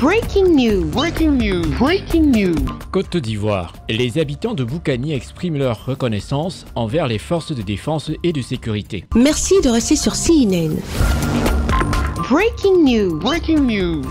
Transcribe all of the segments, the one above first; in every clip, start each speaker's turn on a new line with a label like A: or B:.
A: Breaking news. Breaking news. Breaking news.
B: Côte d'Ivoire. Les habitants de Boukani expriment leur reconnaissance envers les forces de défense et de sécurité.
A: Merci de rester sur CNN. Breaking news. Breaking news.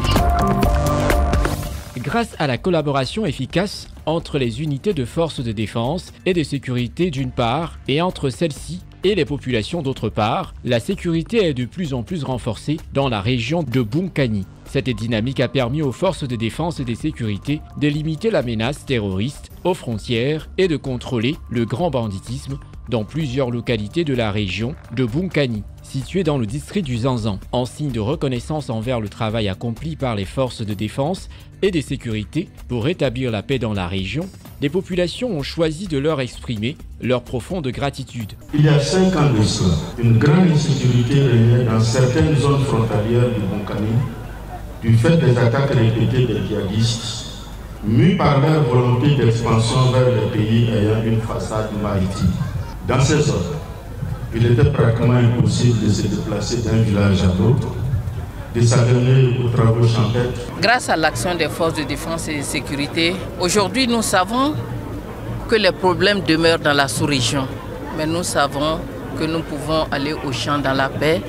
B: Grâce à la collaboration efficace entre les unités de forces de défense et de sécurité d'une part et entre celles-ci et les populations d'autre part, la sécurité est de plus en plus renforcée dans la région de Boukani. Cette dynamique a permis aux forces de défense et de sécurité de limiter la menace terroriste aux frontières et de contrôler le grand banditisme dans plusieurs localités de la région de Boukani, située dans le district du Zanzan. En signe de reconnaissance envers le travail accompli par les forces de défense et de sécurité pour rétablir la paix dans la région, les populations ont choisi de leur exprimer leur profonde gratitude.
C: Il y a 5 ans de cela, une grande insécurité régnait dans certaines zones frontalières du Boukani du fait des attaques répétées des djihadistes, mus par leur volonté d'expansion vers les pays ayant une façade maritime. Dans ces zones, il était pratiquement impossible de se déplacer d'un village à l'autre, de s'adonner aux travaux champêtres.
D: Grâce à l'action des forces de défense et de sécurité, aujourd'hui nous savons que les problèmes demeurent dans la sous-région. Mais nous savons que nous pouvons aller au champ dans la paix,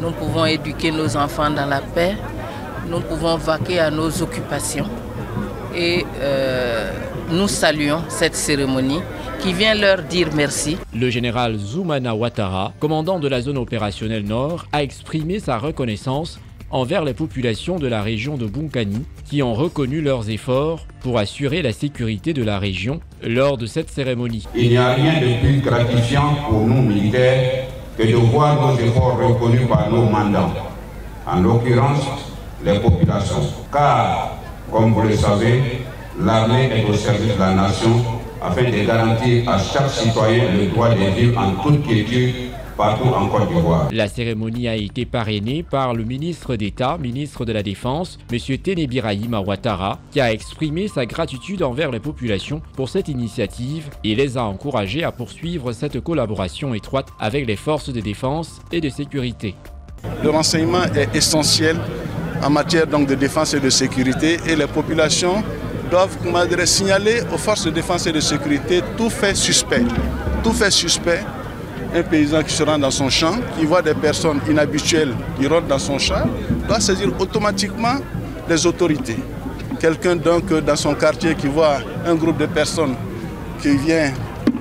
D: nous pouvons éduquer nos enfants dans la paix, nous pouvons vaquer à nos occupations. Et nous saluons cette cérémonie qui vient leur dire merci.
B: Le général Zoumana Ouattara, commandant de la zone opérationnelle Nord, a exprimé sa reconnaissance envers les populations de la région de Boukani qui ont reconnu leurs efforts pour assurer la sécurité de la région lors de cette cérémonie.
E: Il n'y a rien de plus gratifiant pour nous militaires que de voir nos efforts reconnus par nos mandants, en l'occurrence les populations. Car, comme vous le savez, l'armée est au service de la nation afin de garantir à chaque citoyen le droit de vivre en toute quiétude partout en Côte d'Ivoire.
B: La cérémonie a été parrainée par le ministre d'État, ministre de la Défense, M. Téné-Birahima Ouattara, qui a exprimé sa gratitude envers les populations pour cette initiative et les a encouragés à poursuivre cette collaboration étroite avec les forces de défense et de sécurité.
F: Le renseignement est essentiel en matière donc de défense et de sécurité et les populations doivent signaler aux forces de défense et de sécurité tout fait suspect. Tout fait suspect, un paysan qui se rend dans son champ, qui voit des personnes inhabituelles qui rentrent dans son champ, doit saisir automatiquement les autorités. Quelqu'un donc dans son quartier qui voit un groupe de personnes qui vient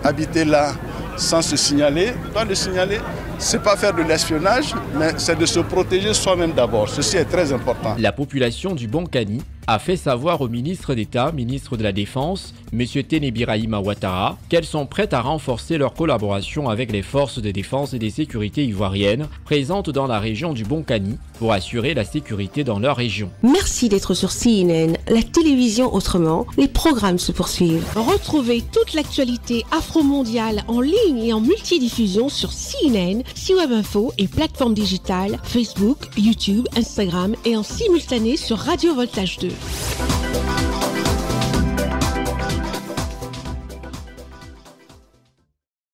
F: habiter là sans se signaler, doit le signaler. Ce n'est pas faire de l'espionnage, mais c'est de se protéger soi-même d'abord. Ceci est très important.
B: La population du Boukani a fait savoir au ministre d'État, ministre de la Défense, M. Téné-Birahima Ouattara, qu'elles sont prêtes à renforcer leur collaboration avec les forces de défense et de sécurité ivoiriennes présentes dans la région du Boukani pour assurer la sécurité dans leur région.
A: Merci d'être sur CNN, la télévision autrement. Les programmes se poursuivent. Retrouvez toute l'actualité afro-mondiale en ligne et en multidiffusion sur CNN, C-Web Info et plateformes digitales, Facebook, YouTube, Instagram et en simultané sur Radio Voltage 2.